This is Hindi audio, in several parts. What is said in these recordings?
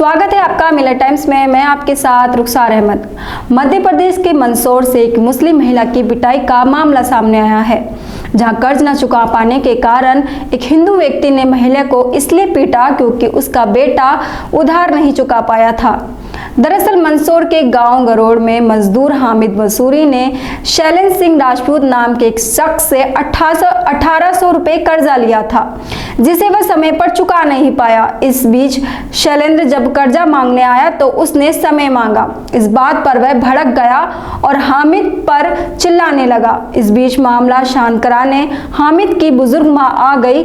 स्वागत है आपका मिलर टाइम्स में। मैं आपके साथ रुखसार अहमद। मध्य प्रदेश के मंदसौर से एक मुस्लिम महिला की पिटाई का मामला सामने आया है, जहां कर्ज न चुका पाने के कारण एक हिंदू व्यक्ति ने महिला को इसलिए पीटा क्योंकि उसका बेटा उधार नहीं चुका पाया था। दरअसल मंदसौर के गांव गरोड़ में मजदूर हामिद वसूरी ने शैलेंद्र सिंह राजपूत नाम के एक शख्स से 1800 रुपए कर्जा लिया था, जिसे वह समय पर चुका नहीं पाया। इस बीच शैलेंद्र जब कर्जा मांगने आया तो उसने समय मांगा। इस बात पर वह भड़क गया और हामिद पर चिल्लाने लगा। इस बीच मामला शांत कराने हामिद की बुजुर्ग मां आ गई,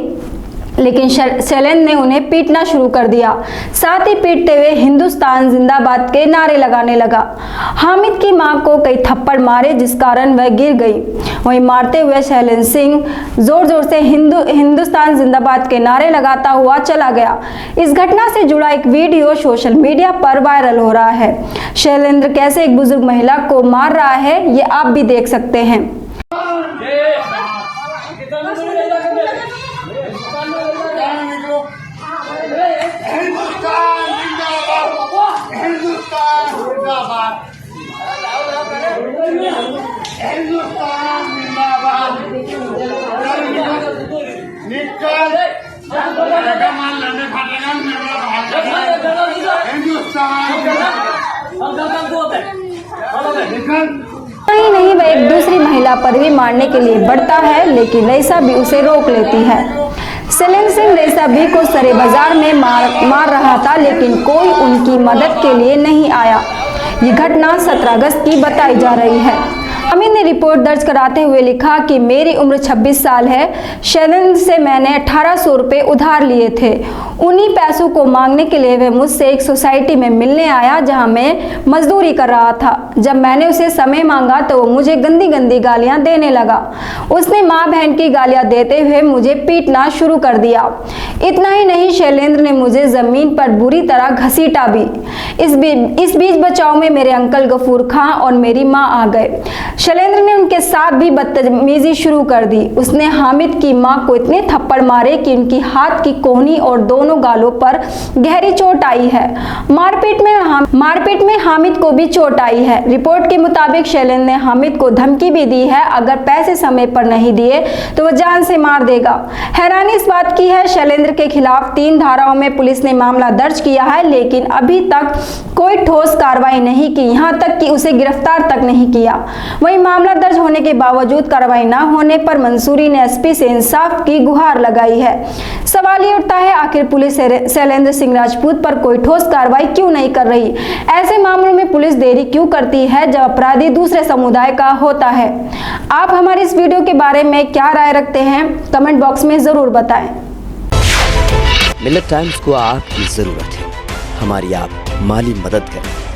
लेकिन शैलेंद्र ने उन्हें पीटना शुरू कर दिया। साथ ही पीटते हुए हिंदुस्तान जिंदाबाद के नारे लगाने लगा। हामिद की मां को कई थप्पड़ मारे, जिस कारण वह गिर गई। वहीं मारते हुए शैलेंद्र सिंह जोर जोर से हिंदुस्तान जिंदाबाद के नारे लगाता हुआ चला गया। इस घटना से जुड़ा एक वीडियो सोशल मीडिया पर वायरल हो रहा है। शैलेंद्र कैसे एक बुजुर्ग महिला को मार रहा है, ये आप भी देख सकते हैं। नहीं, वह एक दूसरी महिला पर भी मारने के लिए बढ़ता है, लेकिन रईसा भी उसे रोक लेती है। शैलेंद्र सिंह रईसा भी को सरे बाजार में मार रहा था, लेकिन कोई उनकी मदद के लिए नहीं आया। ये घटना 17 अगस्त की बताई जा रही है। हामिद ने रिपोर्ट दर्ज कराते हुए लिखा कि मेरी उम्र 26 साल है। शैलेंद्र से मैंने 1800 रुपए उधार लिए थे। उन्हीं पैसों को मांगने के लिए वह मुझसे एक सोसाइटी में मिलने आया, जहां मैं मजदूरी कर रहा था। जब मैंने उसे समय मांगा तो वो मुझे गंदी गंदी गालियां देने लगा। उसने माँ बहन की गालियां देते हुए मुझे पीटना शुरू कर दिया। इतना ही नहीं, शैलेंद्र ने मुझे जमीन पर बुरी तरह घसीटा भी। इस बीच बचाव में मेरे अंकल गफूर खां और मेरी माँ आ गए। शैलेंद्र ने उनके साथ भी बदतमीजी शुरू कर दी। उसने हामिद की मां को इतने थप्पड़ मारे कि उनकी हाथ की कोहनी और दोनों गालों पर गहरी चोट आई है। मारपीट में हामिद को भी चोट आई है। रिपोर्ट के मुताबिक शैलेंद्र ने हामिद को धमकी भी दी है, अगर पैसे समय पर नहीं दिए तो वह जान से मार देगा। हैरानी इस बात की है, शैलेंद्र के खिलाफ 3 धाराओं में पुलिस ने मामला दर्ज किया है, लेकिन अभी तक कोई ठोस कार्रवाई नहीं की, यहाँ तक कि उसे गिरफ्तार तक नहीं किया। वहीं मामला दर्ज होने के बावजूद कार्रवाई न होने पर मंसूरी ने एसपी से इंसाफ की गुहार लगाई है। सवाल ये उठता है, आखिर पुलिस शैलेंद्र सिंह राजपूत पर कोई ठोस कार्रवाई क्यों नहीं कर रही? ऐसे मामलों में पुलिस देरी क्यों करती है जब अपराधी दूसरे समुदाय का होता है? आप हमारी इस वीडियो के बारे में क्या राय रखते हैं, कमेंट बॉक्स में जरूर बताएं। मिलर टाइम्स को आपकी जरूरत है, हमारी आप माली मदद करें।